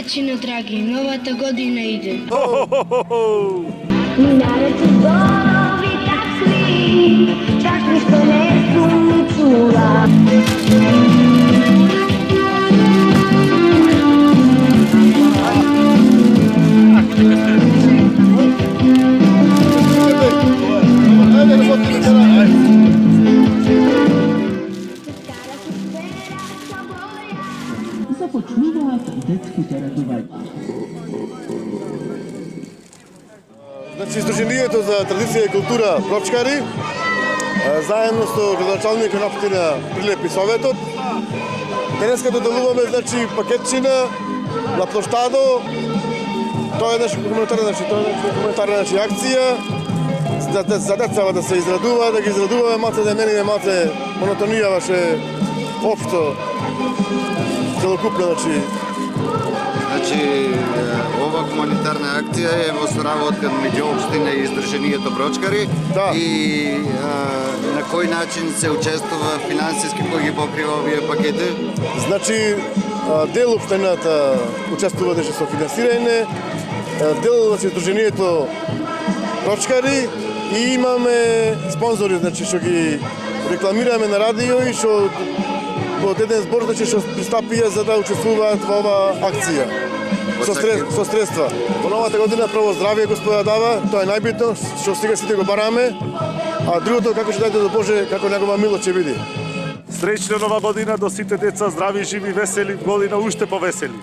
Вечино, драги, новата година иде. Minare ci dorovi taxi, čak ništa ne su ni čula. Започнуваат детските редувања. Значи, Сдруженијето за традиција и култура Пробчкари, заедно со градоначалникот на општина Прилеп и Советот, денеска доделуваме значи пакетчина на площадо. Тоа е наша комунитарна акција за децава да се израдува, да ги израдуваме малце да мениме малце монотонија ваше општо целокупно, Значи, ова хуманитарна акција е во соработка меѓу општина и Сдруженијето Брочкари. Да. И на кој начин се учествува финансиски кој ги покрива овие пакети? Значи, дел општината учествува дека со финансирање, дел значи Сдруженијето Брочкари и имаме спонзори, значи што ги рекламираме на радио и што по еден збор значи што пристапија за да учествуваат во оваа акција. Со средства. Во новата година прво здравје Господа дава, тоа е најбитно, што сега сите го бараме, а другото како ќе даде до Боже, како негова милост ќе биде. Среќна нова година до сите деца, здрави, живи, весели, година уште повесели.